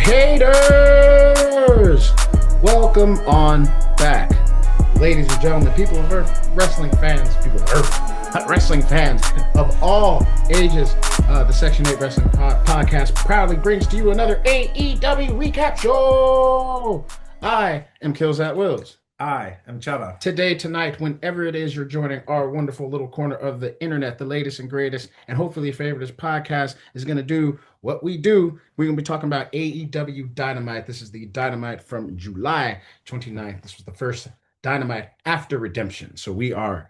haters! Welcome on back. Ladies and gentlemen, people of Earth, wrestling fans, wrestling fans of all ages, the Section 8 Wrestling Podcast proudly brings to you another AEW recap show. I am Kills at Wills. I am Chava. Today, tonight, whenever it is you're joining our wonderful little corner of the internet, the latest and greatest, and hopefully favorite podcast is going to do what we do. We're going to be talking about AEW Dynamite. This is the Dynamite from July 29th. This was the first Dynamite after Redemption. So we are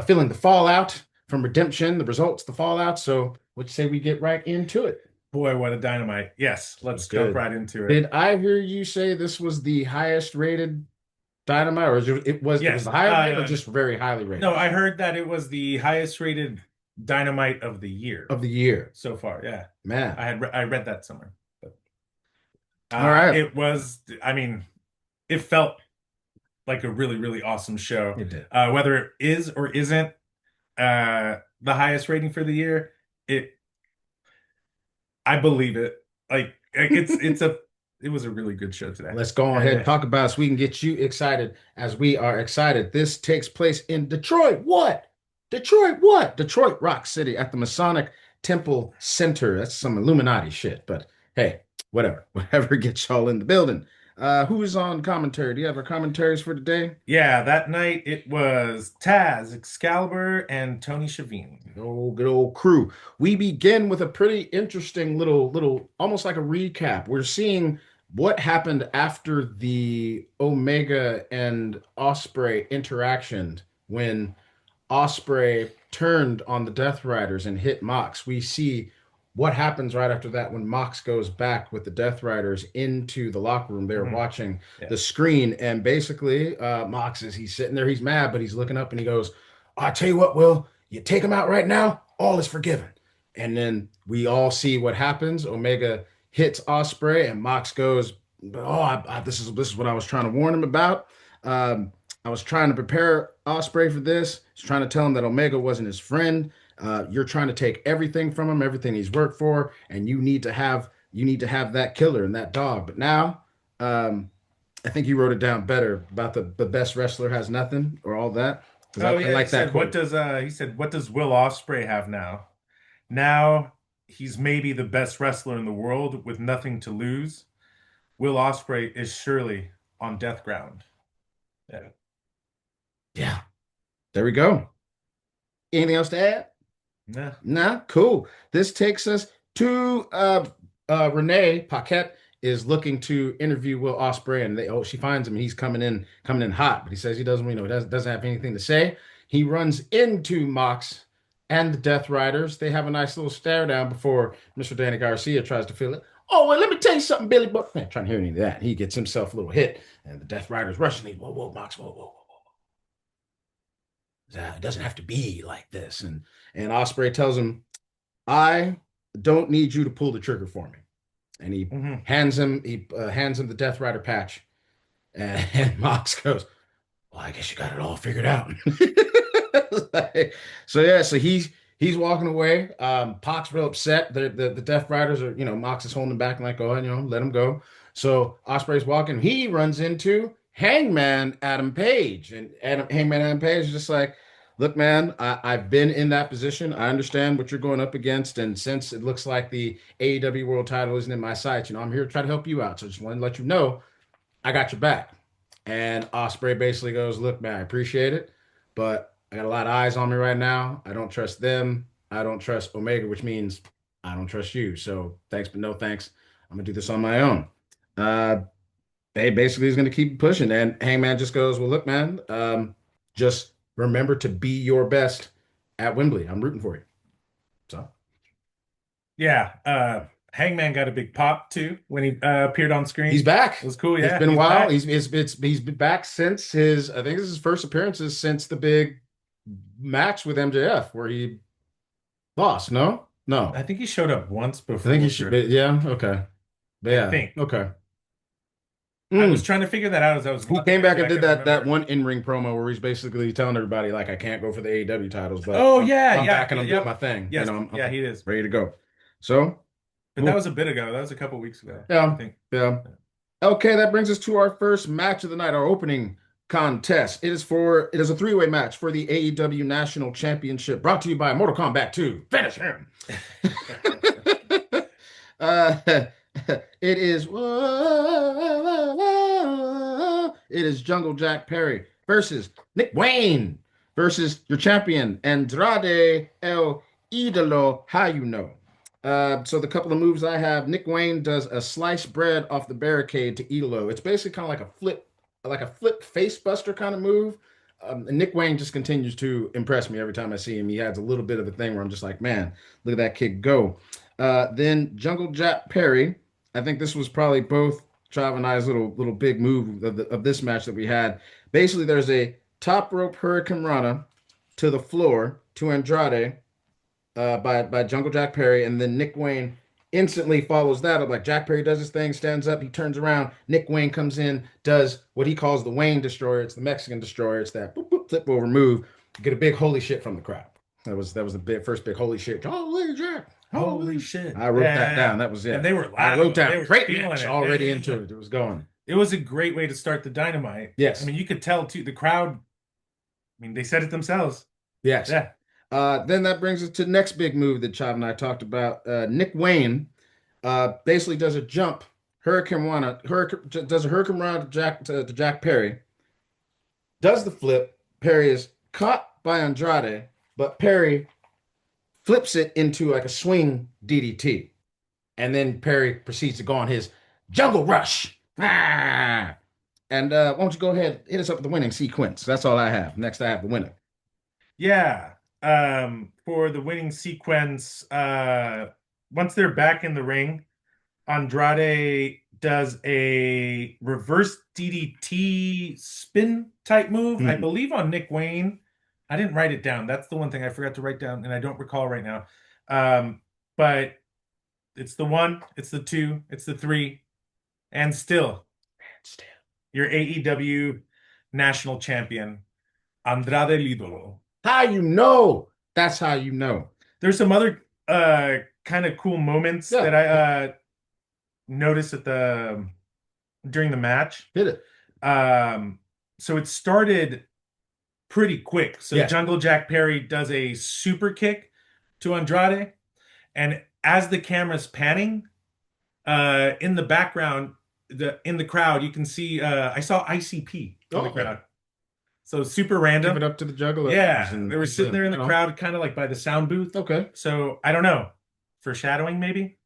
feeling the fallout from Redemption, the results, the fallout. So what you say we get right into it? Boy, what a Dynamite. Yes, let's jump right into it. Did I hear you say this was the highest rated Dynamite, or it was the highest rated or just very highly rated? No, I heard that it was the highest rated Dynamite of the year. So far, yeah. Man. I read that somewhere. But, all right. It was, it felt like a really, really awesome show. It did. Whether it is or isn't the highest rating for the year, I believe it. Like it was a really good show today. Let's go ahead and talk about it so we can get you excited as we are excited. This takes place in Detroit. Detroit Rock City at the Masonic Temple Center. That's some Illuminati shit, but hey, whatever gets y'all in the building. Who is on commentary? Do you have our commentaries for today? Yeah, that night it was Taz, Excalibur, and Tony Schiavone. Oh, good old crew. We begin with a pretty interesting little, almost like a recap. We're seeing what happened after the Omega and Ospreay interaction when Ospreay turned on the Death Riders and hit Mox. We see what happens right after that when Mox goes back with the Death Riders into the locker room. They're watching the screen, and basically Mox he's sitting there, he's mad, but he's looking up and he goes, "I'll tell you what, Will, you take him out right now, all is forgiven." And then we all see what happens. Omega hits Ospreay and Mox goes, this is what I was trying to warn him about. I was trying to prepare Ospreay for this. He's trying to tell him that Omega wasn't his friend. You're trying to take everything from him, everything he's worked for, and you need to have that killer and that dog. But now, I think you wrote it down better about the best wrestler has nothing or all that. I like that quote. He said, what does Will Ospreay have now? Now he's maybe the best wrestler in the world with nothing to lose. Will Ospreay is surely on death ground. Yeah. There we go. Anything else to add? Nah, cool. This takes us to Renee Paquette is looking to interview Will Ospreay, and she finds him and he's coming in hot, but he says he doesn't have anything to say. He runs into Mox and the Death Riders. They have a nice little stare down before Mr. Danny Garcia tries to feel it. "Oh, well, let me tell you something, Billy." But man, trying to hear any of that. He gets himself a little hit, and the Death Riders rushing. Whoa, Mox, whoa. It doesn't have to be like this. And Ospreay tells him, "I don't need you to pull the trigger for me." And he hands him the Death Rider patch. And Mox goes, "Well, I guess you got it all figured out." So he's walking away. Pac's real upset. The Death Riders are, Mox is holding him back and like, "Oh, let him go." So Ospreay's walking. He runs into Hangman Adam Page, and Hangman Adam Page is just like, "Look, man, I've been in that position. I understand what you're going up against, and since it looks like the AEW World Title isn't in my sights, I'm here to try to help you out. So just want to let you know, I got your back." And Ospreay basically goes, "Look, man, I appreciate it, but I got a lot of eyes on me right now. I don't trust them. I don't trust Omega, which means I don't trust you. So thanks, but no thanks. I'm gonna do this on my own." They basically is going to keep pushing. And Hangman just goes, "Well, look, man, just remember to be your best at Wembley. I'm rooting for you." So. Yeah. Hangman got a big pop too when he appeared on screen. He's back. It was cool. Yeah. It's been a while. He's been back since I think this is his first appearances since the big match with MJF where he lost. No. I think he showed up once before. I think he should. Yeah. Okay. But yeah. I think. Okay. I was trying to figure that out as I was. He came back and did that one in-ring promo where he's basically telling everybody like, "I can't go for the AEW titles, but I'm back and I'm doing my thing." Yes, I'm he is ready to go. So But that was a bit ago. That was a couple weeks ago, I Yeah, think. yeah. Okay, that brings us to our first match of the night, our opening contest. It is a three-way match for the AEW National Championship, brought to you by Mortal Kombat 2. Finish him. uh, it is it is Jungle Jack Perry versus Nick Wayne versus your champion Andrade El Idolo. How you know? So the couple of moves I have, Nick Wayne does a sliced bread off the barricade to Idolo. It's basically kind of like a flip face buster kind of move. And Nick Wayne just continues to impress me every time I see him. He adds a little bit of a thing where I'm just like, man, look at that kid go. Then Jungle Jack Perry. I think this was probably both Trav and I's little big move of this match that we had. Basically, there's a top rope Hurricane Rana to the floor to Andrade by Jungle Jack Perry, and then Nick Wayne instantly follows that up. Like Jack Perry does his thing, stands up, he turns around. Nick Wayne comes in, does what he calls the Wayne Destroyer. It's the Mexican Destroyer. It's that boop, boop, flip over move. Get a big holy shit from the crowd. That was the first big holy shit. Holy Jack. Holy shit. I wrote that down. That was it. And they were I loud. wrote They down were great feeling match it. already into it. It was going. It was a great way to start the Dynamite. Yes. I mean, you could tell too, the crowd, I mean, they said it themselves. Yes. Yeah. Then that brings us to the next big move that Chad and I talked about. Nick Wayne basically does a jump, does a Hurricane Rana to Jack Perry, does the flip. Perry is caught by Andrade, but Perry flips it into like a swing DDT. And then Perry proceeds to go on his Jungle Rush. Ah! And why don't you go ahead, hit us up with the winning sequence? That's all I have. Next, I have the winner. Yeah. For the winning sequence, once they're back in the ring, Andrade does a reverse DDT spin type move, I believe on Nick Wayne. I didn't write it down. That's the one thing I forgot to write down, and I don't recall right now. But it's the one, it's the two, it's the three, and still, your AEW national champion, Andrade El Idolo. How you know? That's how you know. There's some other kind of cool moments that I noticed during the match. Hit it. So it started pretty quick. So Jungle Jack Perry does a super kick to Andrade, and as the camera's panning, in the background, in the crowd, you can see I saw ICP in the crowd. So super random. Give it up to the jugglers. Yeah, they were sitting there in the crowd, kind of like by the sound booth. Okay. So I don't know, foreshadowing maybe,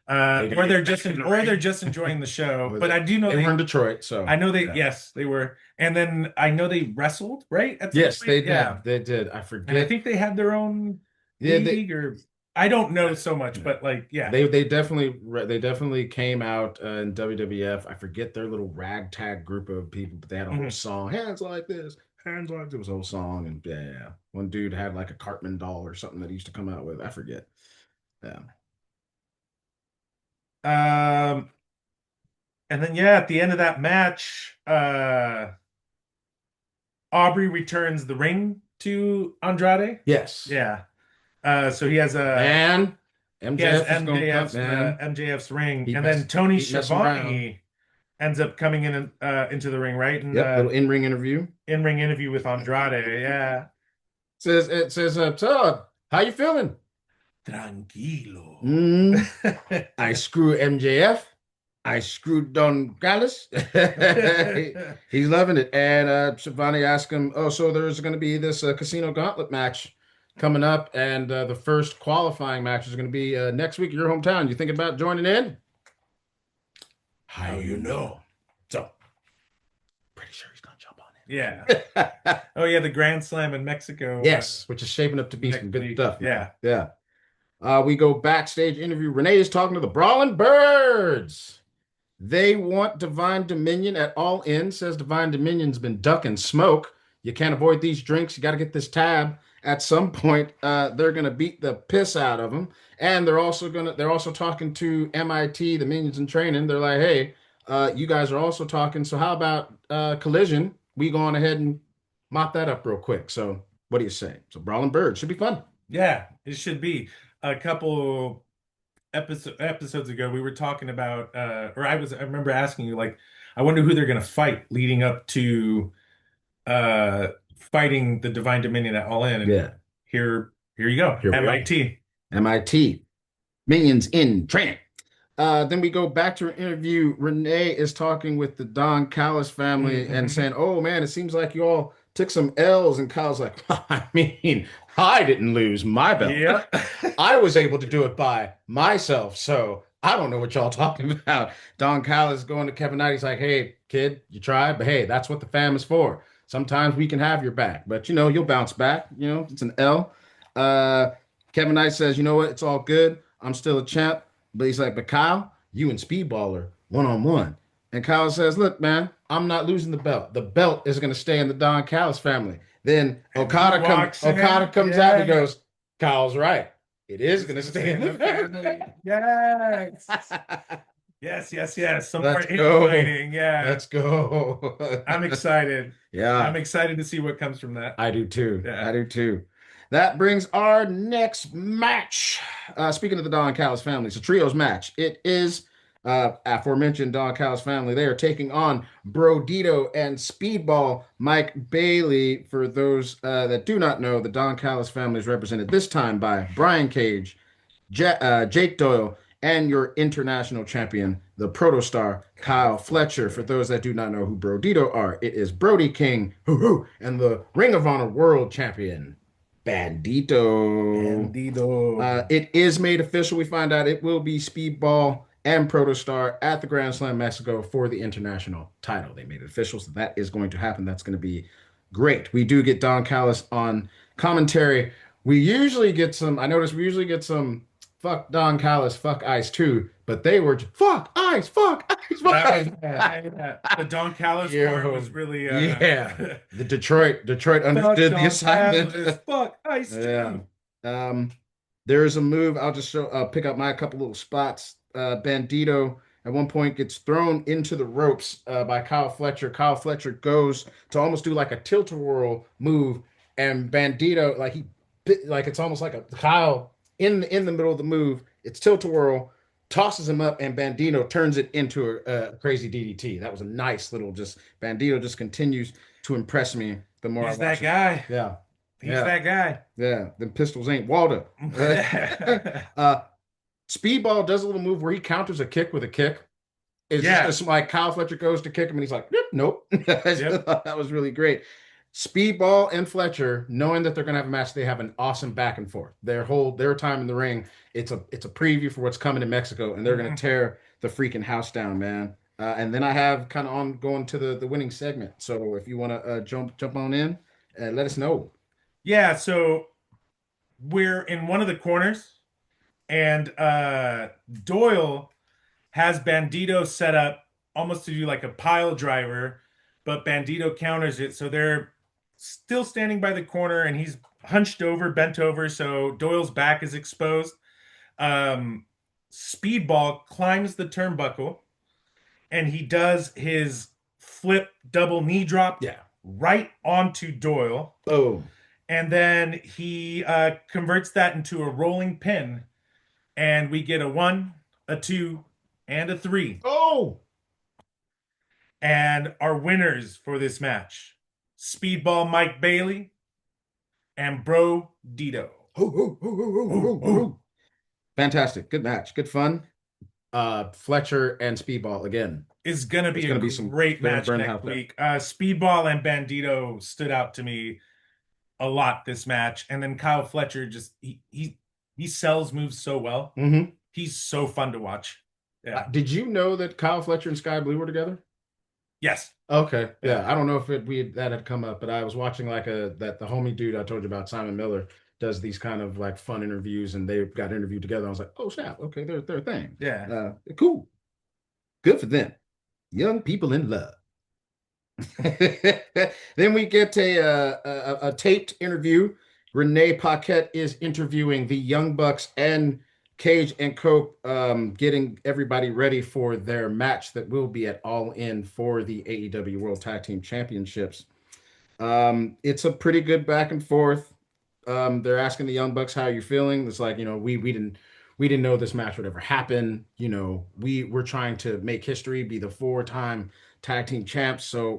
or they're just enjoying the show. But I do know they were in Detroit, so I know yes, they were. And then I know they wrestled, right? Yes, they did. Yeah. They did. I forget. And I think they had their own league, or I don't know so much, but like, yeah, they definitely came out in WWF. I forget their little ragtag group of people, but they had a whole song, hands like this, hands like this. It was a whole song, and yeah, one dude had like a Cartman doll or something that he used to come out with. I forget. Yeah. And then at the end of that match, Aubrey returns the ring to Andrade. Yes. Yeah. So he has MJF's ring, and then Tony Schiavone ends up coming in into the ring, right? And little in-ring interview. In-ring interview with Andrade. Yeah. It says, Todd, how you feeling? Tranquilo. I screw MJF. I screwed Don Callis. He's loving it. And Schiavone asked him, oh, so there's going to be this casino gauntlet match coming up, and the first qualifying match is going to be next week in your hometown. You thinking about joining in? How you know? So, pretty sure he's going to jump on it. Yeah. Oh, yeah, the Grand Slam in Mexico. Yes, which is shaping up to be some good stuff. Yeah. Yeah. We go backstage interview. Renee is talking to the Brawling Birds. They want Divine Dominion at All In. Says Divine Dominion's been ducking smoke. You can't avoid these drinks. You got to get this tab. At some point, they're gonna beat the piss out of them, and they're also talking to MIT, the Minions in Training. They're like, hey, you guys are also talking. So how about Collision? We go on ahead and mop that up real quick. So what do you say? So Brawling Bird should be fun. Yeah, it should be. A couple episodes ago, we were talking about, or I remember asking you, like, I wonder who they're gonna fight leading up to uh fighting the Divine Dominion at All In, and Yeah, here you go, here we are. MIT. MIT, Minions in Training. Then we go back to an interview. Renee is talking with the Don Callis family and Mhm. saying, "Oh man, it seems like you all took some L's." And Kyle's like, "I mean, I didn't lose my belt. Yep. I was able to do it by myself. So I don't know what y'all talking about." Don Callis going to Kevin Knight. He's like, "Hey, kid, you tried, but hey, that's what the fam is for. Sometimes we can have your back, but you'll bounce back. It's an L." Uh, Kevin Knight says, "You know what? It's all good. I'm still a champ." But he's like, "But Kyle, you and Speedballer one on one." And Kyle says, "Look, man, I'm not losing the belt. The belt is going to stay in the Don Callis family." Then And who walks Okada in? comes out and he Yeah. goes, "Kyle's right. It is It's going to gonna stay stay in in the the family. Yes. family." Yes, yes, yes. Some more Let's go. infighting. Yeah. Let's go. I'm excited. I'm Yeah, excited to see what comes from that. I do too. I Yeah. do too. That brings our next match. Speaking of the Don Callis family, it's a trios match. It is aforementioned Don Callis family. They are taking on Brodito and Speedball Mike Bailey. For those that do not know, the Don Callis family is represented this time by Brian Cage, Jake Doyle, and your international champion, the protostar Kyle Kyle Fletcher. For Fletcher. those that do not know who Brodito are, it is Brody King, and the Ring of Honor World Champion, Bandito. Bandido. It is made official. We find out it will be Speedball and Protostar at the Grand Slam Mexico for the international title. They made it official, so that is going to happen. That's going to be great. We do get Don Callis on commentary. We usually get some, I noticed we usually get some fuck Don Callis, fuck Ice too, but they were fuck Ice, fuck Ice, fuck That was Ice. yeah. The Don Callis part Yo, was really yeah. The Detroit fuck understood the Don assignment. Callis. Fuck Ice Yeah. T. Um, there's a move. I'll just pick up my couple little spots. Bandito at one point gets thrown into the ropes by Kyle Fletcher. Kyle Fletcher goes to almost do like a tilt-a-whirl move, and Bandito like it's almost like a Kyle in the middle of the move. It's tilt-a-whirl, tosses him up, and Bandito turns it into a crazy DDT. That was a nice little just Bandito just continues to impress me the more I He's that watch it. guy. Yeah, He's yeah. that guy. Yeah, them pistols ain't Waldo. uh, Speedball does a little move where he counters a kick with a kick. Yeah. It's like Kyle Fletcher goes to kick him and he's like, nope. Yep. That was really great. Speedball and Fletcher, knowing that they're gonna have a match, they have an awesome back and forth. Their time in the ring, it's a preview for what's coming in Mexico, and they're gonna Mhm. tear the freaking house down, man. And then I have kind of on going to the winning segment. So if you want to jump on in, let us know. Yeah, so we're in one of the corners, and Doyle has Bandito set up almost to do like a pile driver, but Bandito counters it. So they're still standing by the corner, and he's hunched over, bent over, so Doyle's back is exposed. Um, Speedball climbs the turnbuckle, and he does his flip double knee drop Yeah. right onto Doyle. Boom. And then he converts that into a rolling pin, and we get a one, a two, and a three. Oh. And our winners for this match, Speedball Mike Bailey and Bro Dito. Fantastic. Good match. Good fun. Fletcher and Speedball again. Is gonna It's be a going to be some great match burn the next house down. week. Speedball and Bandito stood out to me a lot this match, and then Kyle Fletcher just he sells moves so well. Mm-hmm. He's so fun to watch. Yeah. Did you know that Kyle Fletcher and Sky Blue were together? Yes. Okay, yeah. Yeah. I don't know if that had come up, but I was watching like that the homie dude I told you about, Simon Miller, does these kind of like fun interviews, and they got interviewed together. I was like, oh snap, okay, they're a thing. Yeah. Cool, good for them. Young people in love. Then we get a taped interview. Renee Paquette is interviewing the Young Bucks and Cage and Cope, getting everybody ready for their match that will be at All In for the AEW World Tag Team Championships. It's a pretty good back and forth. They're asking the Young Bucks how you're feeling. It's like we didn't we didn't know this match would ever happen. We're trying to make history, be the 4-time tag team champs. So,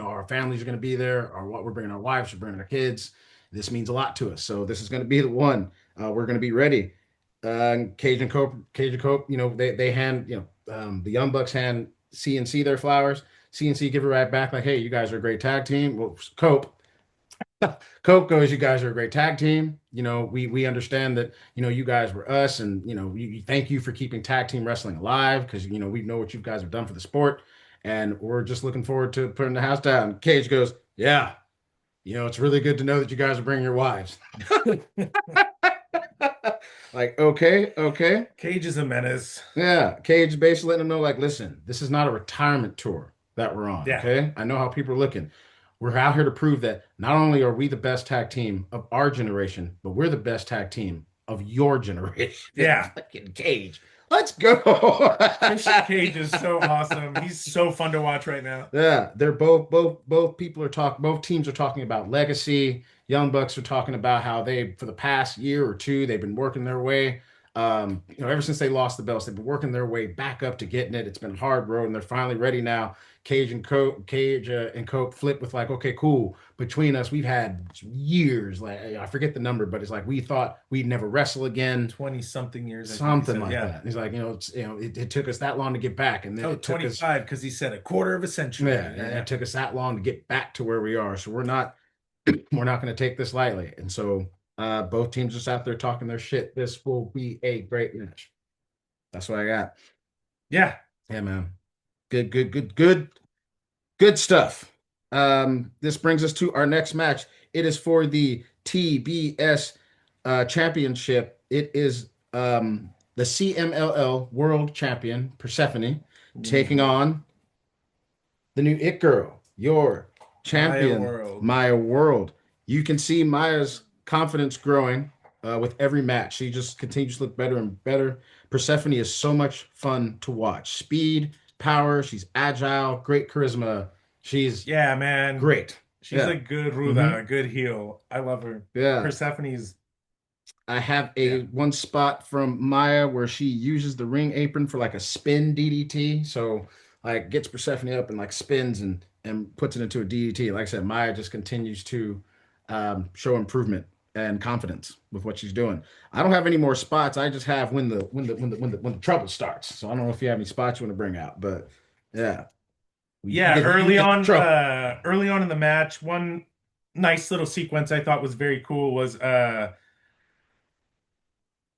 our families are going to be there. We're bringing our wives, we're bringing our kids. This means a lot to us. So this is going to be the one. We're going to be ready. Cage and Cope, they hand, the Young Bucks hand CNC their flowers. CNC give it right back like, hey, you guys are a great tag team. Well, Cope goes, you guys are a great tag team. We understand that, you guys were us, and thank you for keeping tag team wrestling alive, because we know what you guys have done for the sport, and we're just looking forward to putting the house down. Cage goes, yeah, it's really good to know that you guys are bringing your wives. Like, okay, okay. Cage is a menace. Yeah, Cage basically letting them know, like, listen, this is not a retirement tour that we're on. Yeah. Okay, I know how people are looking. We're out here to prove that not only are we the best tag team of our generation, but we're the best tag team of your generation. Yeah. Fucking Cage. Let's go. Christian Cage is so awesome. He's so fun to watch right now. Yeah, they're both teams are talking about legacy. Young Bucks are talking about how for the past year or two, they've been working their way. Ever since they lost the belts, they've been working their way back up to getting it. It's been a hard road, and they're finally ready now. Cage and Cope flip with like, okay, cool. Between us, we've had years. Like, I forget the number, but it's like we thought we'd never wrestle again. 20 something years. Something like that. He's like, it took us that long to get back, and then it took 25 because he said a quarter of a century. Yeah, and it took us that long to get back to where we are. So we're not going to take this lightly. And so both teams just out there talking their shit. This will be a great match. That's what I got. Yeah. Yeah, man. Good stuff. This brings us to our next match. It is for the TBS championship. It is the CMLL World Champion, Persephone, taking on the new It Girl, your champion, Maya World. You can see Maya's confidence growing with every match. She just continues to look better and better. Persephone is so much fun to watch. Speed, power, she's agile, great charisma. She's man, great. She's a good Ruda, a good heel. I love her. Yeah. Persephone's. I have one spot from Maya where she uses the ring apron for like a spin DDT. So like gets Persephone up and like spins and puts it into a DDT. Like I said, Maya just continues to show improvement and confidence with what she's doing. I don't have any more spots. I just have when the trouble starts. So I don't know if you have any spots you want to bring out, but yeah. Early on in the match, one nice little sequence I thought was very cool was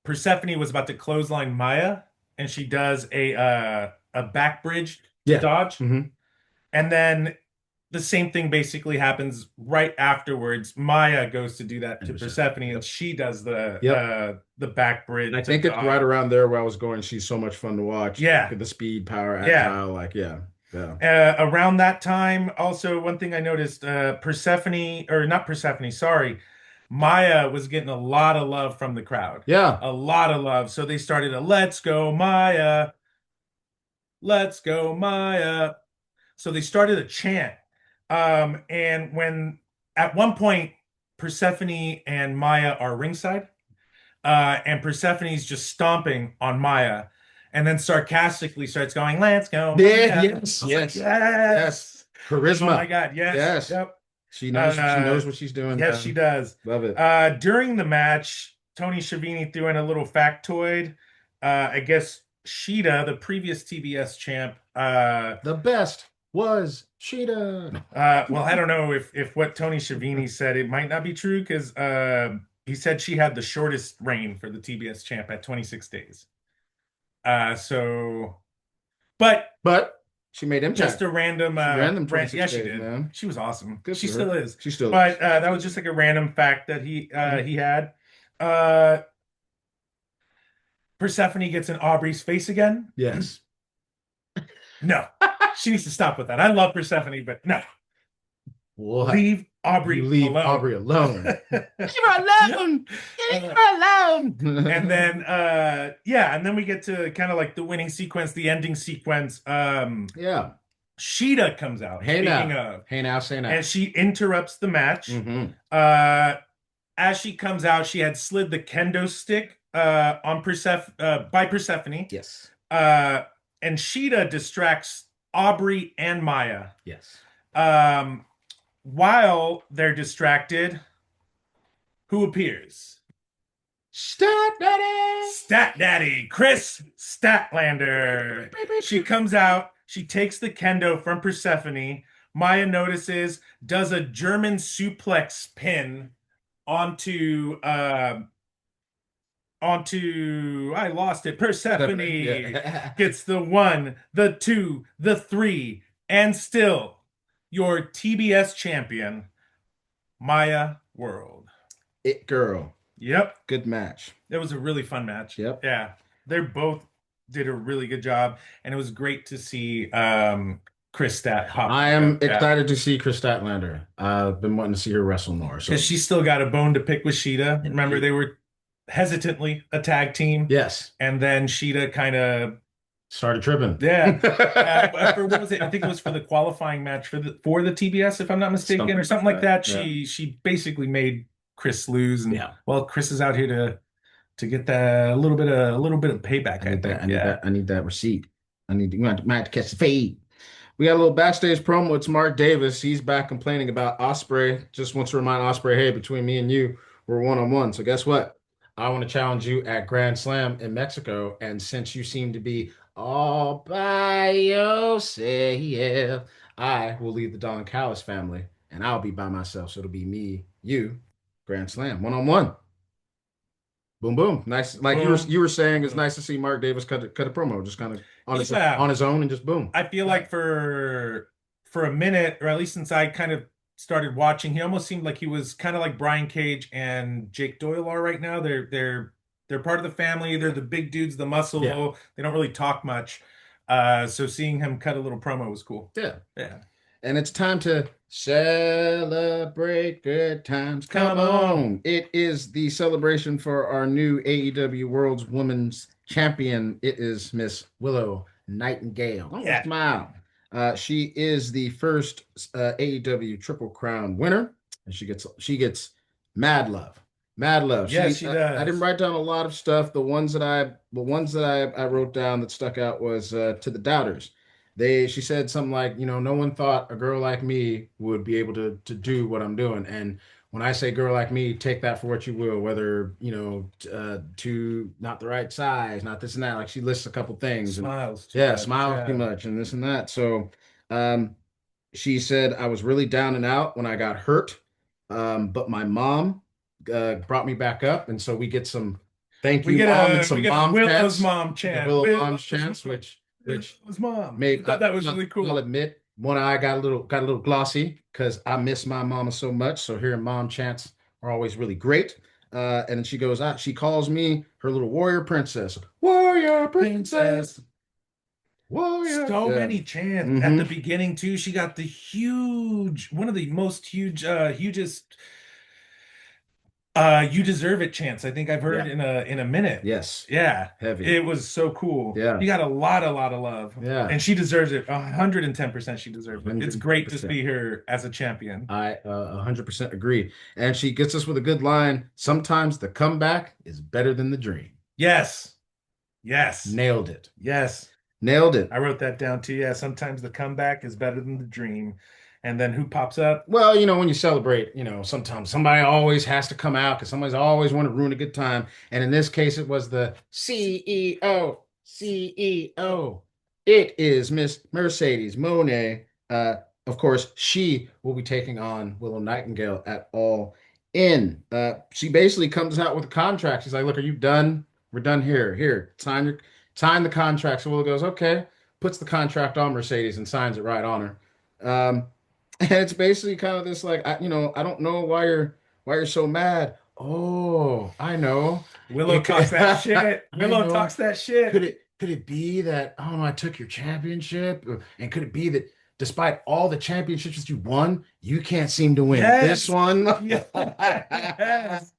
Persephone was about to clothesline Maya, and she does a back bridge dodge. Mm-hmm. And then the same thing basically happens right afterwards. Maya goes to do that to Persephone, and she does the back bridge. I think it's right around there where I was going. She's so much fun to watch. Yeah. The speed, power, agile, Yeah. Around that time, also one thing I noticed, Maya was getting a lot of love from the crowd. Yeah. A lot of love. So they started a "Let's go Maya. Let's go Maya." So they started a chant. And when at one point Persephone and Maya are ringside, and Persephone's just stomping on Maya, and then sarcastically starts going, "Let's go." Yeah, yes. Charisma. Oh my God, yes. Yes. Yep. She knows what she's doing. Yes, she does. Love it. During the match, Tony Schiavone threw in a little factoid. I guess Sheeta, the previous TBS champ, the best was Sheeta. Well, I don't know if what Tony Schiavone said, it might not be true, because he said she had the shortest reign for the TBS champ at 26 days. But she made impact. Just a random, yeah, she did. Man. She was awesome. Good she still is. She still but, is. That was just like a random fact that he had. Persephone gets in Aubrey's face again. Yes. No, she needs to stop with that. I love Persephone, but no. What? Leave Aubrey alone. Aubrey alone. Leave her alone. Leave her alone. And then, and then we get to kind of like the winning sequence, the ending sequence. Sheeta comes out. Hey now, say now. And she interrupts the match. Mm-hmm. As she comes out, she had slid the kendo stick on by Persephone. Yes. Uh, and Sheeta distracts Aubrey and Maya. Yes. Um, while they're distracted, who appears? Stat Daddy. Stat Daddy, Chris Statlander. She comes out, she takes the kendo from Persephone. Maya notices, does a German suplex pin onto I lost it. Persephone Yeah. gets the one, the two, the three, and still your TBS champion, Maya World. It girl. Yep. Good match. It was a really fun match. Yep. Yeah. They both did a really good job. And it was great to see Chris Stat pop I back am up. Yeah. excited to see Chris Statlander. I've been wanting to see her wrestle more. So Because she still got a bone to pick with Sheeta. Remember, they were hesitantly a tag team. yes, And then Sheeta kind of, started tripping. yeah. For what was it? I think it was for the qualifying match for the TBS, if I'm not mistaken, or something like that. Yeah. She basically made Chris lose. And Yeah. well, Chris is out here to get that a little bit of payback, I think. Yeah. I need that receipt. You might have to catch the fade. We got a little backstage promo. It's Mark Davis. He's back complaining about Ospreay. Just wants to remind Ospreay, hey, between me and you, we're one on one. So guess what? I want to challenge you at Grand Slam in Mexico. And since you seem to be all by yourself, I will lead the Don Callis family, and I'll be by myself. So it'll be me, you, Grand Slam, one on one. Boom, boom. Nice. Like Boom. you were saying, it's nice to see Mark Davis cut a promo, just kind of Yeah. on his own, and just boom. I feel like for a minute, or at least since I kind of started watching, he almost seemed like he was kind of like Brian Cage and Jake Doyle are right now. They're part of the family. They're the big dudes, the muscle. Yeah. They don't really talk much. So seeing him cut a little promo was cool. Yeah. Yeah. And it's time to celebrate good times. Come Come on. on. It is the celebration for our new AEW World's Women's Champion. It is Miss Willow Nightingale. Oh, Yeah. smile. She is the first AEW Triple Crown winner, and she gets mad love. Mad love. Yes, she does. I didn't write down a lot of stuff. The ones that I wrote down that stuck out was to the doubters. She said something like, no one thought a girl like me would be able to do what I'm doing. And when I say girl like me, take that for what you will, whether, too not the right size, not this and that. Like she lists a couple things. Smiles too Yeah, much. smiles Yeah. too much and this and that. So she said I was really down and out when I got hurt. But my mom brought me back up. And so we get some thank We you, get mom, and a some Willow's chants. mom The chant. Willow Willow's mom's chants, which Willow's mom. made I thought that was really cool. I'll admit, one eye got a little glossy because I miss my mama so much. So hearing mom chants are always really great. And then she goes out. She calls me her little warrior princess. Warrior princess. Warrior. So Yeah. many chants at the beginning too. She got the one of the most hugest you deserve it chants I think I've heard in a minute. Yes. Yeah. Heavy. It was so cool. Yeah. You got a lot of love. Yeah. And she deserves it. 110% she deserves it. It's great to 110%. see her as a champion. I 100% agree. And she gets us with a good line. Sometimes the comeback is better than the dream. Yes. Yes. Nailed it. Yes. Nailed it. I wrote that down too. Yeah, sometimes the comeback is better than the dream. And then who pops up? Well, when you celebrate, sometimes somebody always has to come out because somebody's always want to ruin a good time. And in this case, it was the CEO. CEO. It is Miss Mercedes Moné. Of course, she will be taking on Willow Nightingale at All In. She basically comes out with a contract. She's like, "Look, are you done? We're done here. Here, sign the contract." So Willow goes, "Okay." Puts the contract on Mercedes and signs it right on her. And it's basically kind of this like, I don't know why you're so mad. Oh, I know. Willow talks that shit. Willow talks that shit. Could it be that, I don't know, I took your championship? And could it be that despite all the championships that you won, you can't seem to win this one? Yes.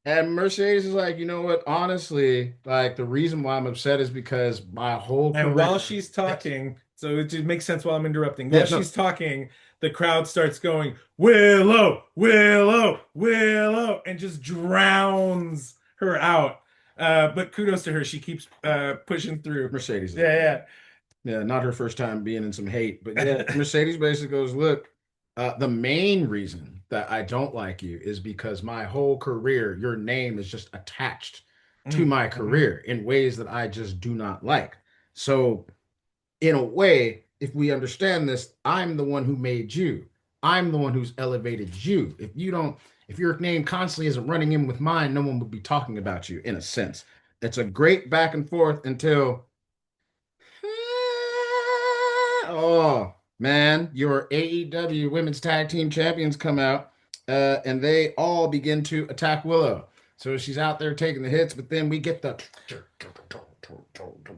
And Mercedes is like, you know what? Honestly, like the reason why I'm upset is because my whole And career. while she's talking, so it just makes sense while I'm interrupting. While she's talking, the crowd starts going, Willow, Willow, Willow, and just drowns her out. But kudos to her. She keeps pushing through. Mercedes is Yeah, yeah, not her first time being in some hate, but yeah, yeah. Mercedes basically goes, look, the main reason that I don't like you is because my whole career, your name is just attached to my Mm-hmm. career in ways that I just do not like. So, in a way, if we understand this, I'm the one who made you. I'm the one who's elevated you. If your name constantly isn't running in with mine, no one would be talking about you in a sense. It's a great back and forth until oh man, your AEW Women's Tag Team Champions come out, and they all begin to attack Willow. So she's out there taking the hits, but then we get the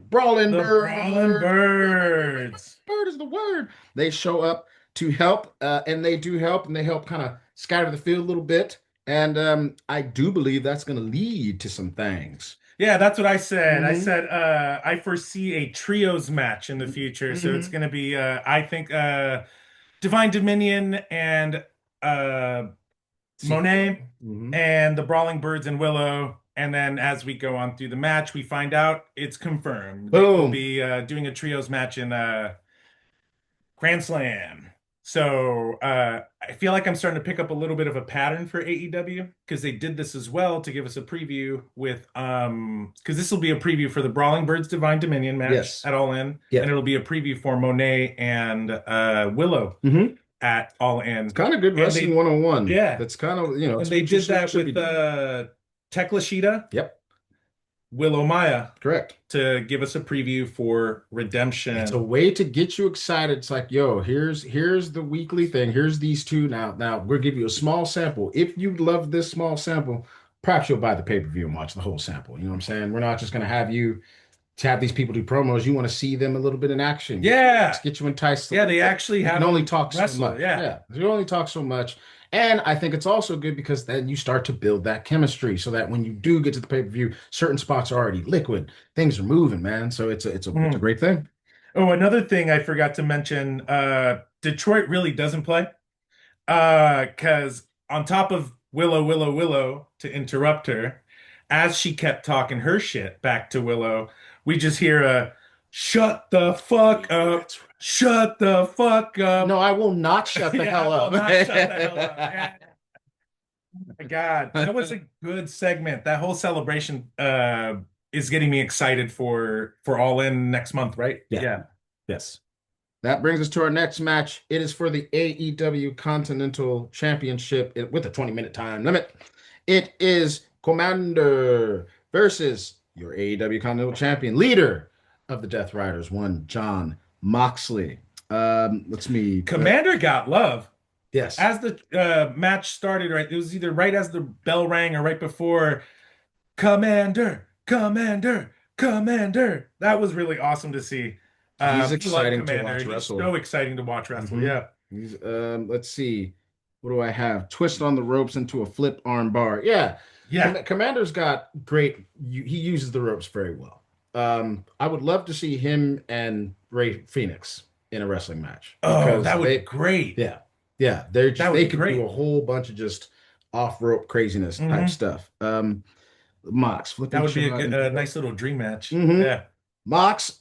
brawling The Brawling bird. Birds. Bird is the word. They show up to help, and they do help, and they help kind of scatter the field a little bit. And I do believe that's going to lead to some things. Yeah, that's what I said. I Hmm. said I foresee a trios match in the future. So it's Hmm. going to be I think Divine Dominion and See, Monet hmm and the Brawling Birds and Willow. And then as we go on through the match, we find out it's confirmed. They will boom. be doing a trios match in Grand Slam. So I feel like I'm starting to pick up a little bit of a pattern for AEW because they did this as well to give us a preview with because this will be a preview for the Brawling Birds Divine Dominion match Yes. at All In, Yeah. and it'll be a preview for Monet and Willow Hmm. at All It's In. kind of good And wrestling they 101. yeah, That's kind of, and it's they what you did that should be with doing. Tekla Shida, Yep. Willow Maya Correct. to give us a preview for It's a Redemption. way to get you excited. It's like, yo, here's the weekly thing. Here's these two now. Now we'll give you a small sample. If you love this small sample, perhaps you'll buy the pay-per-view and watch the whole sample. You know what I'm saying? We're not just gonna have you to have these people do promos. You want to see them a little bit in action. Yeah. Get you enticed a Yeah, little they bit. actually You can have only them talk so wrestle. much. Yeah. Yeah, you only talk so much. And I think it's also good because then you start to build that chemistry so that when you do get to the pay-per-view, certain spots are already liquid. Things are moving, man. So it's a Mhm. great thing. Oh, another thing I forgot to mention, Detroit really doesn't play. Because on top of Willow to interrupt her, as she kept talking her shit back to Willow, we just hear a shut the fuck up, That's right. shut the fuck No, up. I will not shut the Yeah, hell I will up. not shut the hell up. Yeah. My God, that was a good segment. That whole celebration is getting me excited for All In next month, right? Yeah. Yeah. Yes. That brings us to our next match. It is for the AEW Continental Championship with a 20-minute time limit. It is Commander versus your AEW Continental Champion, leader of the Death Riders, one John Moxley. Let's me. Commander got love. Yes, As the match started, right, it was either right as the bell rang or right before. Commander, Commander, Commander. That was really awesome to see. he's I love exciting to Commander. watch He's wrestle. so exciting to watch wrestle. Hmm. Yeah, He's let's see. What do I have? Twist on the ropes into a flip arm bar. Yeah. yeah. Commander's got great he uses the ropes very well. I would love to see him and Ray Phoenix in a wrestling match Oh, because that would be great. yeah, yeah, they're That just would they be could do great. a whole bunch of just off rope craziness type Hmm. stuff. Mox That flipping would be shot into a the nice little dream match. hmm Yeah, Mox,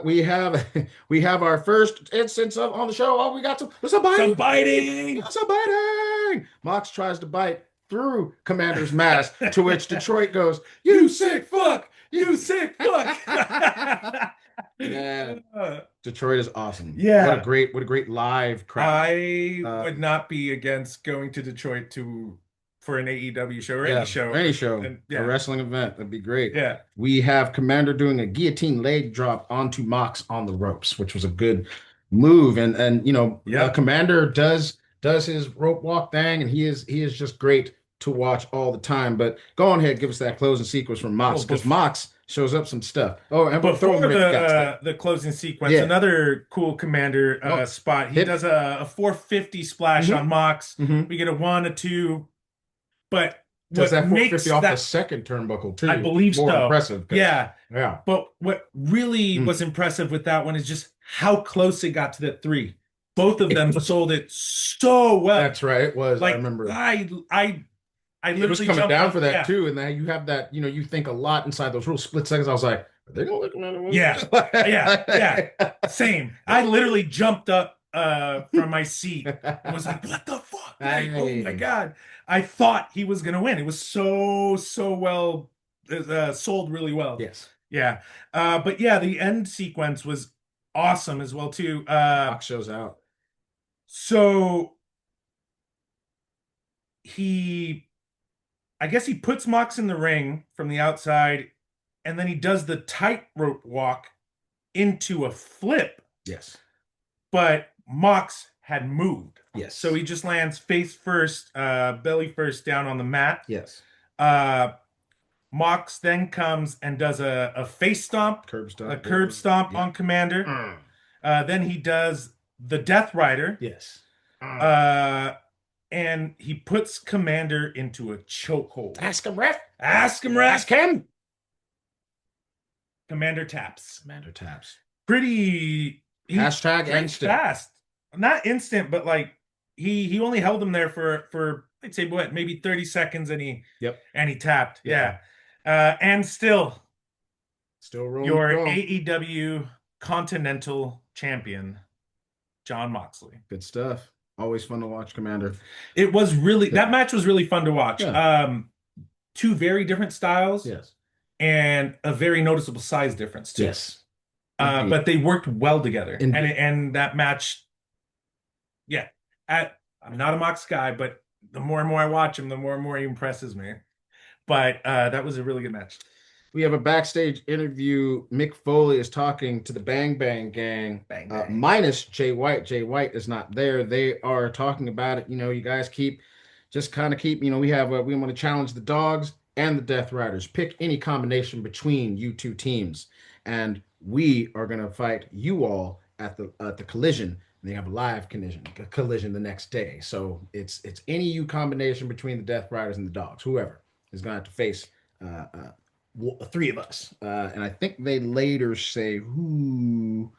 we have we have our first instance of on the show. Oh, we got some some biting. biting. Some biting. Mox tries to bite through Commander's mask, to which Detroit goes, "You You sick sick fuck! fuck. You sick fuck. Man, Detroit is awesome. Yeah. What a great live crowd. I would Um, not be against going to Detroit to for an AEW show or any yeah, show. any show, And a yeah, wrestling event, that'd be great. yeah, We have Commander doing a guillotine leg drop onto Mox on the ropes, which was a good move. And yep. Commander does his rope walk thing, and he is just great to watch all the time. But go on ahead, give us that closing sequence from Mox Well, because Mox shows up some stuff. Oh, and we'll throw before him if you got to. the closing sequence, Yeah. another cool Commander Oh, spot. He hit. does a 450 splash Mm-hmm. on Mox. Mm-hmm. We get a one, a two, but Does what that 450 makes off the that second turnbuckle I too? believe More so. impressive because Yeah. yeah. But what really Mm. was impressive with that one is just how close it got to that three. Both of It them was sold it so well. That's right. It was. I Like remember. I I it was literally coming jumped down up. for that Yeah, too. And then you have that, you think a lot inside those real split seconds. I was like, are they gonna let Commander win? yeah, yeah, yeah. Same. I literally jumped up from my seat and was like, "What the fuck? Like, oh my Hey. God!" I thought he was gonna win. It was so well sold really well. Yes. Yeah. But yeah, the end sequence was awesome as well too. Mox shows out. So he, I guess he puts Mox in the ring from the outside, and then he does the tightrope walk into a flip, Yes. but Mox had moved. Yes. So he just lands face first, belly first down on the mat. Yes. Uh, Mox then comes and does a face stomp, Curb a stop. curb stomp Yeah. on Commander. Then he does the Death Rider. Yes. Uh, and he puts Commander into a chokehold. Ask him, ref. Ask him, ref. Ask him. Commander taps. Commander taps. Pretty Hashtag instant. Fast. Not instant, but like he only held him there for I'd say what, maybe 30 seconds, and he tapped. Yeah. And still rolling your strong. AEW Continental Champion, Jon Moxley. Good stuff. Always fun to watch, Commander. It was really, that match was really fun to watch. Yeah. Two very different styles. Yes. And a very noticeable size difference too. Yes. But they worked well together. Indeed. And that match, yeah. I'm not a Mox guy, but the more and more I watch him, the more and more he impresses me. But that was a really good match. We have a backstage interview. Mick Foley is talking to the Bang Bang Gang, minus Jay White. Jay White is not there. They are talking about it. You guys keep, we want to challenge the Dogs and the Death Riders. Pick any combination between you two teams, and we are going to fight you all at the collision. And they have a live collision the next day. So it's any you combination between the Death Riders and the Dogs. Whoever is going to have to face three of us. And I think they later say who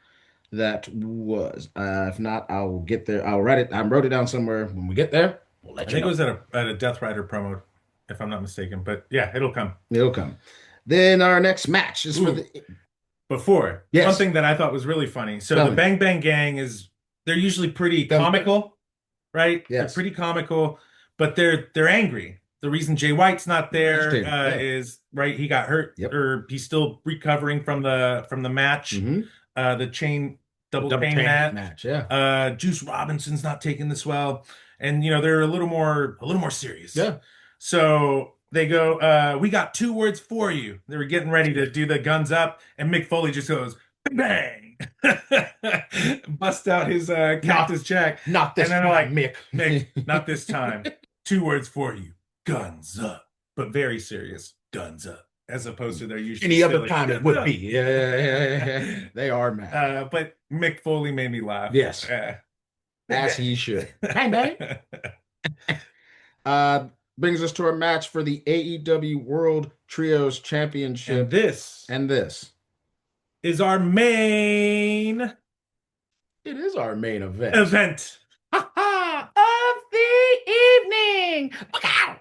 that was. If not, I will get there. I'll write it. I wrote it down somewhere. When we get there, we'll let I you think know. it was at a Death Rider promo, if I'm not mistaken. But yeah, it'll come. It'll come. Then our next match is for the. Before, Yes. One thing that I thought was really funny. So the Bang Bang Gang they're usually pretty comical, right? Yes. They're pretty comical, but they're angry. The reason Jay White's not there is right. He got hurt, or he's still recovering from the match. The chain double chain match. Yeah. Juice Robinson's not taking this well, and they're a little more serious. Yeah. So they go, we got 2 words for you. They were getting ready to do the guns up, and Mick Foley just goes, bang! Bust out his Cactus Jack. Not this time, like, Mick, not this time. 2 words for you. Guns up. But very serious. Guns up. As opposed to their usual any other time it would be. Yeah. They are mad. But Mick Foley made me laugh. Yes. As he should. Bang, bang. Brings us to our match for the AEW World Trios Championship. And this is our main. It is our main event. Of the evening. Look out!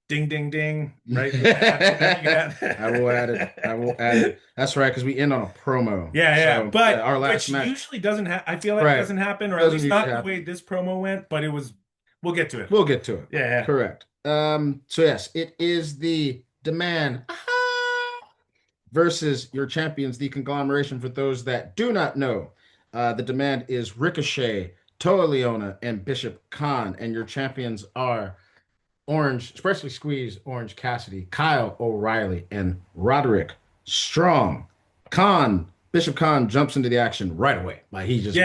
Ding, ding, ding. Right? I will add it. That's right, because we end on a promo. Yeah. So, but our last match usually doesn't happen. I feel like it doesn't happen, or at least not the way this promo went, but it was. We'll get to it. Yeah. Correct. So yes, it is the Demand versus your champions, the Conglomeration. For those that do not know, the Demand is Ricochet, Toa Leona, and Bishop Khan, and your champions are Orange, especially Squeeze, Orange Cassidy, Kyle O'Reilly, and Roderick Strong. Bishop Khan jumps into the action right away. Like he just,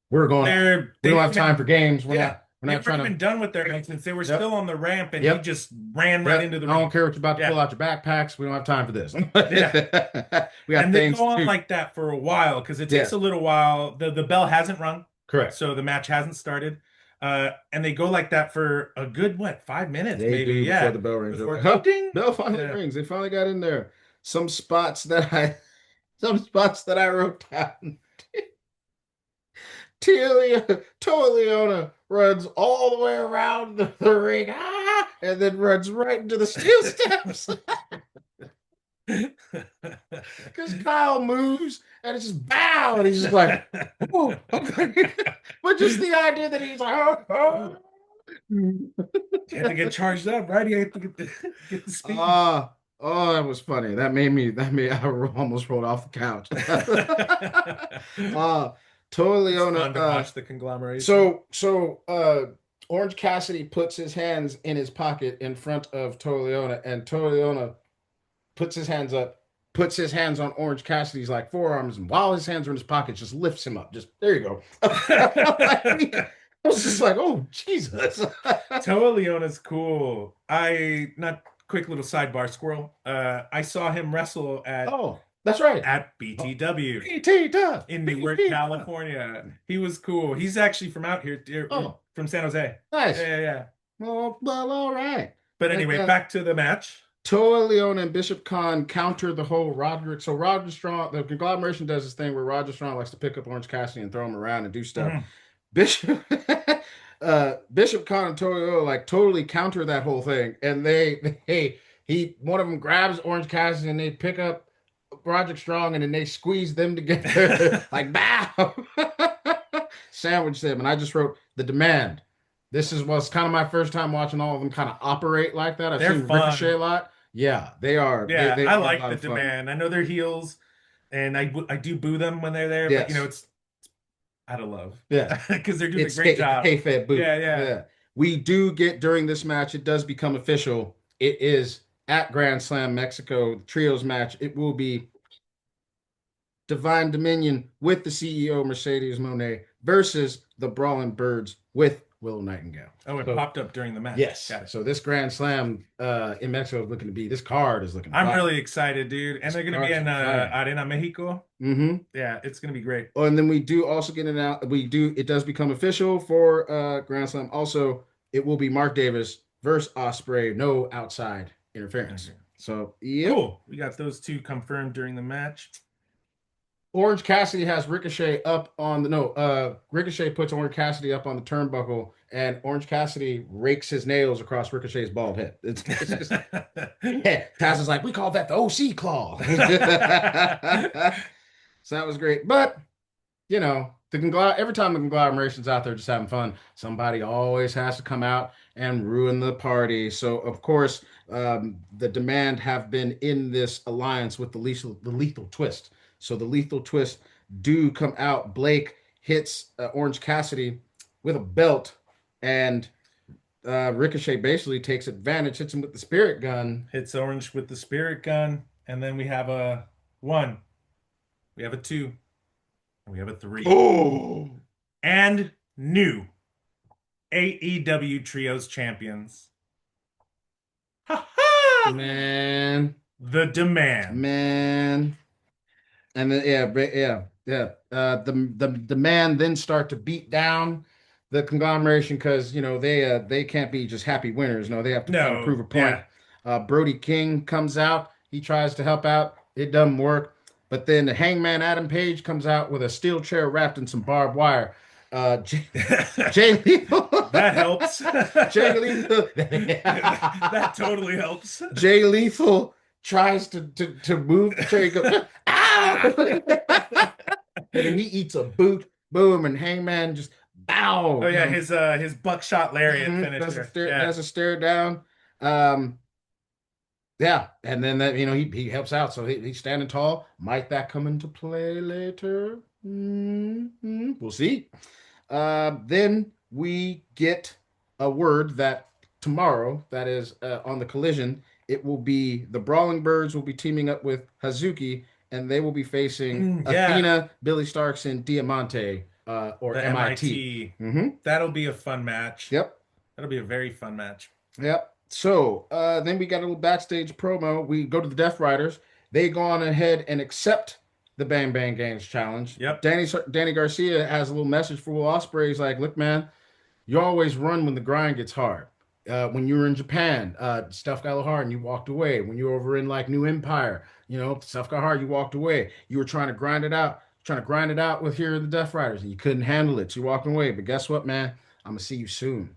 we're going. We don't have time for games. We're not trying to. Been done with their entrance. They were still on the ramp, and he just ran right into the ring. I don't care what you're about to pull out your backpacks. We don't have time for this. We got they go on like that for a while because it takes a little while. The bell hasn't rung. Correct. So the match hasn't started. And they go like that for a good 5 minutes, they maybe. Before the bell rings. Bell finally rings. They finally got in there. Some spots that I wrote down. Toa Leona runs all the way around the ring, and then runs right into the steel steps because Kyle moves and it's just bow, and he's just like, oh, okay. But just the idea that he's like, oh. You have to get charged up, right? You have to get the speed. Oh, that was funny. I almost rolled off the couch. uh, Toa It's Leona. fun to watch the conglomeration. So Orange Cassidy puts his hands in his pocket in front of Toa Leona, and Toa Leona puts his hands up, puts his hands on Orange Cassidy's like forearms, and while his hands are in his pockets, just lifts him up. Just there you go. I was just like, oh Jesus. Toa Leona's cool. I not quick little sidebar squirrel. I saw him wrestle Oh, that's right. at Oh, BTW PT does. in Newark, California. He was cool. He's actually from out here, Oh, from San Jose. nice. Yeah. Well, all right. But anyway, back to the match. Toa Leona and Bishop Khan counter the whole Roderick. So Roger Strong, the conglomeration does this thing where Roger Strong likes to pick up Orange Cassidy and throw him around and do stuff. Mhm. Bishop Bishop Khan and Toa Leona like totally counter that whole thing, and he one of them grabs Orange Cassidy and they pick up Roderick Strong and then they squeeze them together like bow, sandwich them. And I just wrote the demand. This was kind of my first time watching all of them kind of operate like that. I've They're seen fun. Ricochet a lot. Yeah, they are. Yeah, They I are a like lot the of fun. demand. I know they're heels, and I do boo them when they're there, but Yes. it's out of love. Yes. Because they're doing a It's great job. kayfabe boot. Yeah. Yeah. We do get during this match, it does become official. It is at Grand Slam Mexico, the trios match. It will be Divine Dominion with the CEO Mercedes Monet versus the Brawling Birds with Willow Nightingale. Oh, it So, popped up during the match. yes. Got it. So this Grand Slam in Mexico is looking to be this card is looking. I'm really excited, dude. And This they're gonna be card's in exciting. Arena Mexico. Mm-hmm. Yeah, it's gonna be great. Oh, and then we do also get it out. It does become official for Grand Slam. Also, it will be Mark Davis versus Ospreay. No outside interference. Okay. So, yep. Cool. We got those two confirmed during the match. Orange Cassidy has Ricochet up on the no. Ricochet puts Orange Cassidy up on the turnbuckle, and Orange Cassidy rakes his nails across Ricochet's bald head. It's just, yeah. Taz is like, we call that the OC claw. So that was great, but every time the conglomeration's out there just having fun, somebody always has to come out and ruin the party. So of course, the demand have been in this alliance with the lethal twist. So the lethal twist do come out. Blake hits Orange Cassidy with a belt, and Ricochet basically takes advantage, hits him with the spirit gun. Hits Orange with the spirit gun, and then we have a 1, we have a 2, and we have a 3. Oh, And new AEW Trios champions. man, The demand. man. And then yeah. The man then start to beat down the conglomeration because they can't be just happy winners. No, they have to kind of No, prove a point. yeah. Brody King comes out. He tries to help out. It doesn't work. But then the Hangman Adam Page comes out with a steel chair wrapped in some barbed wire. Jay Lethal. That helps. Jay Lethal. That totally helps. Jay Lethal tries to move the chair. He goes, ow! And then he eats a boot. Boom, and Hangman just bow. Oh yeah, his buckshot lariat finisher. That's a stare down. Yeah, and then that he helps out, so he's standing tall. Might that come into play later? We'll see. Then we get a word that tomorrow, that is on the Collision, it will be the Brawling Birds will be teaming up with Hazuki, and they will be facing Athena, Billy Starks, and Diamante, or The MIT. That'll be a fun match. Yep. That'll be a very fun match. Yep. So then we got a little backstage promo. We go to the Death Riders. They go on ahead and accept the Bang Bang Gangs challenge. Yep. Danny Garcia has a little message for Will Ospreay. He's like, look, man, you always run when the grind gets hard. When you were in Japan, stuff got a little hard and you walked away. When you were over in like New Empire, stuff got hard, you walked away. You were trying to grind it out. trying to grind it out with here the Death Riders, and you couldn't handle it. So you walking away. But guess what, man? I'm gonna see you soon.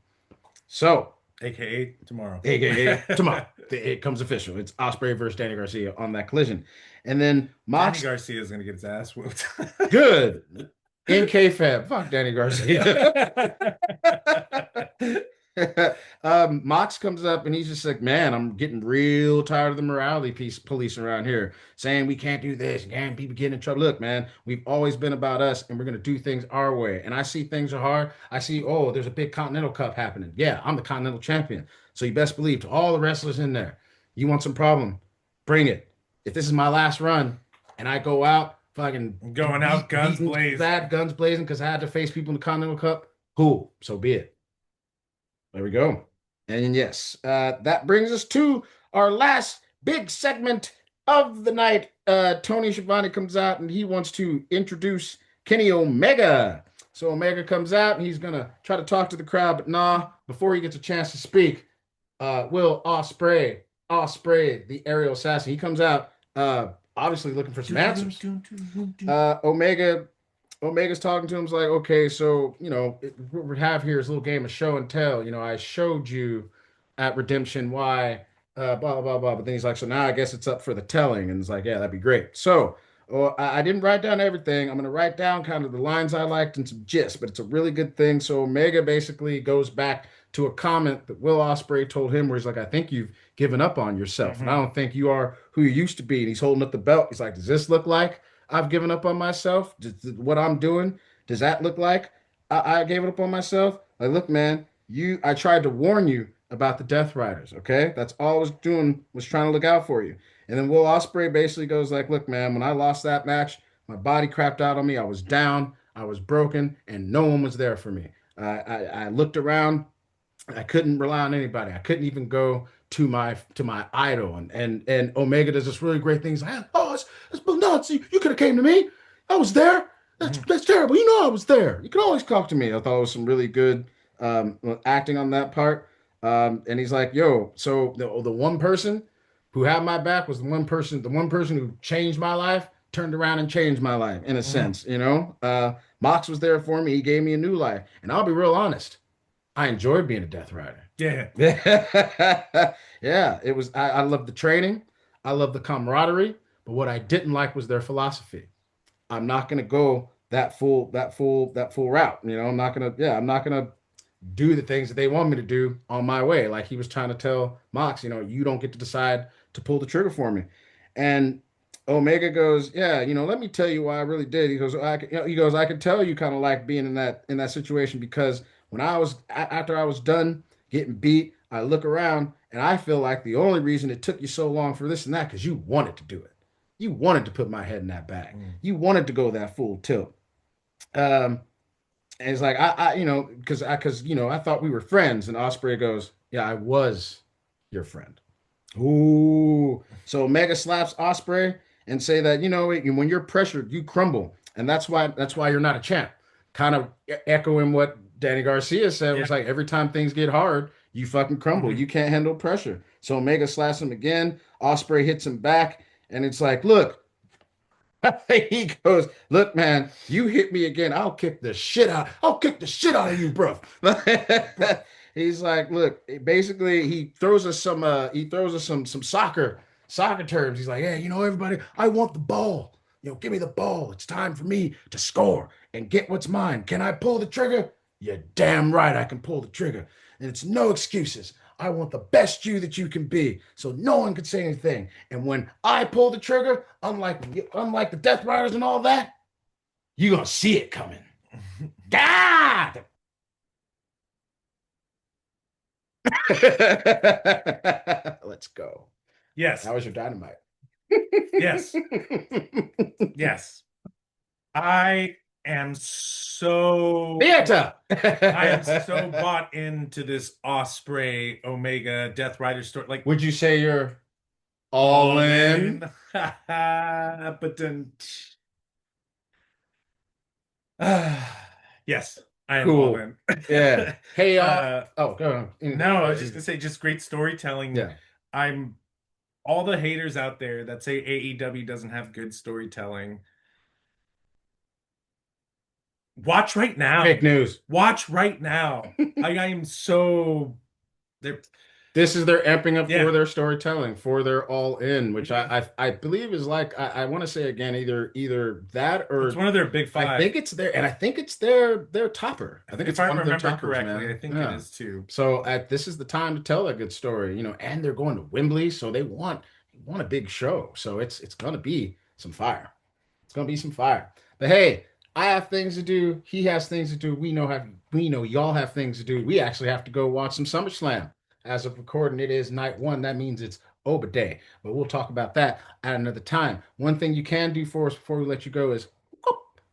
So, AKA tomorrow. aka tomorrow, it comes official. It's Ospreay versus Danny Garcia on that collision, and then Danny Mox. Garcia is gonna get his ass whooped. Good. In kayfabe, fuck Danny Garcia. Mox comes up and he's just like, man, I'm getting real tired of the morality police around here saying we can't do this, and people getting in trouble. Look, man, we've always been about us, and we're gonna do things our way. And I see things are hard. I see, oh, there's a big Continental Cup happening. Yeah, I'm the Continental Champion. So you best believe to all the wrestlers in there, you want some problem, bring it. If this is my last run and I go out fucking Going out guns beating blazing. bad, guns blazing because I had to face people in the Continental Cup, cool, so be it. There we go. And yes, that brings us to our last big segment of the night. Tony Schiavone comes out and he wants to introduce Kenny Omega. So Omega comes out and he's gonna try to talk to the crowd, but nah, before he gets a chance to speak, Will Ospreay, the aerial assassin, he comes out, obviously looking for some answers. Omega Omega's talking to him. Is like, okay, so what we have here is a little game of show and tell. I showed you at Redemption why, blah blah blah. But then he's like, so now I guess it's up for the telling. And it's like, yeah, that'd be great. So, I didn't write down everything. I'm gonna write down kind of the lines I liked and some gist, but it's a really good thing. So Omega basically goes back to a comment that Will Ospreay told him, where he's like, I think you've given up on yourself, and I don't think you are who you used to be. And he's holding up the belt. He's like, does this look like I've given up on myself? What I'm doing, does that look like I gave it up on myself? Like, look, man, I tried to warn you about the Death Riders, okay? That's all I was doing, was trying to look out for you. And then Will Ospreay basically goes like, look, man, when I lost that match, my body crapped out on me. I was down, I was broken, and no one was there for me. I looked around, I couldn't rely on anybody. I couldn't even go to my idol. And Omega does this really great thing. He's like, oh, it's nuts. You could have came to me. I was there. That's terrible. I was there. You can always talk to me. I thought it was some really good acting on that part. And he's like, yo, so the one person who had my back was the one person who changed my life, turned around and changed my life in a sense. Mox was there for me. He gave me a new life. And I'll be real honest. I enjoyed being a Death Rider. Yeah. Yeah, it was. I love the training. I love the camaraderie. But what I didn't like was their philosophy. I'm not gonna go that full route. I'm not gonna. Yeah, I'm not gonna do the things that they want me to do on my way. Like he was trying to tell Mox, you don't get to decide to pull the trigger for me. And Omega goes, yeah, let me tell you why I really did. He goes, I could tell you kind of like being in that situation because when after I was done getting beat, I look around and I feel like the only reason it took you so long for this and that because you wanted to do it. You wanted to put my head in that bag. You wanted to go that full tilt. Um, and it's like because I thought we were friends, and Osprey goes, "Yeah, I was your friend." Ooh, so Omega slaps Osprey and say that when you're pressured, you crumble, and that's why you're not a champ. Kind of echoing what Danny Garcia said Yeah. was like every time things get hard, you fucking crumble. You can't handle pressure. So Omega slaps him again. Osprey hits him back, and it's like, look. He goes, look, man, you hit me again. I'll kick the shit out. I'll kick the shit out of you, bro. He's like, look, basically he throws us some soccer terms. He's like, yeah, everybody, I want the ball. Give me the ball. It's time for me to score and get what's mine. Can I pull the trigger? You're damn right I can pull the trigger. And it's no excuses. I want the best you that you can be, so no one could say anything. And when I pull the trigger, unlike the Death Riders and all that, you're gonna see it coming. God. Let's go. Yes. That was your Dynamite. Yes. Yes. I am so Theater. I am so bought into this Osprey Omega Death Rider story. Like, would you say you're all in? But then yes, I am all Cool. in. Yeah. Hey, oh, go on. No, I was just gonna say, just great storytelling. Yeah. I'm all the haters out there that say AEW doesn't have good storytelling. Watch right now. Fake news. Watch right now. I am so they're This is their amping up yeah. for their storytelling, for their all in, which I believe is like I want to say again either that It's or one of their big I five. think it's their topper. I think it's If I one of their remember toppers, correctly, I man. think it Yeah. is too. So this is the time to tell a good story, and they're going to Wembley, so they want a big show. So it's gonna be some fire. It's gonna be some fire. But hey, I have things to do. He has things to do. We know y'all have things to do. We actually have to go watch some SummerSlam. As of recording, it is night one. That means it's Oba Day. But we'll talk about that at another time. One thing you can do for us before we let you go is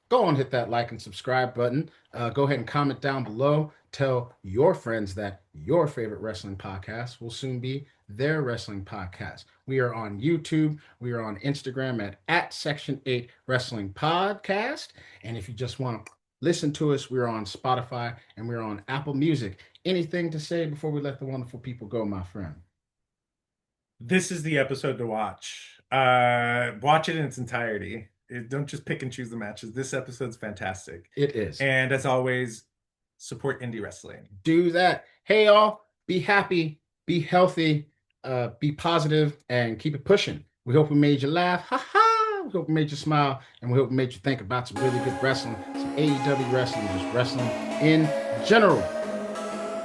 go on, hit that like and subscribe button. Go ahead and comment down below. Tell your friends that your favorite wrestling podcast will soon be their wrestling podcast. We are on YouTube. We are on Instagram at Section 8 Wrestling Podcast. And if you just want to listen to us, we're on Spotify and we're on Apple Music. Anything to say before we let the wonderful people go, my friend? This is the episode to watch. Watch it in its entirety. Don't just pick and choose the matches. This episode's fantastic. It is. And as always, support indie wrestling. Do that. Hey, y'all, be happy, be healthy, be positive, and keep it pushing. We hope we made you laugh. Ha ha! We hope we made you smile, and we hope we made you think about some really good wrestling, some AEW wrestling, just wrestling in general.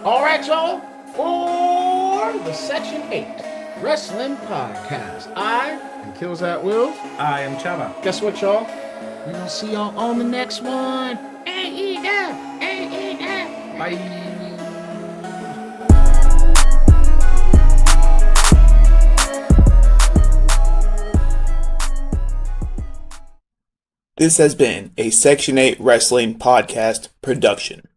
All right, y'all, for the Section 8 Wrestling Podcast, I am Kills at Wills. I am Chava. Guess what, y'all? We're going to see y'all on the next one. AEW, AEW. Bye. This has been a Section 8 Wrestling Podcast production.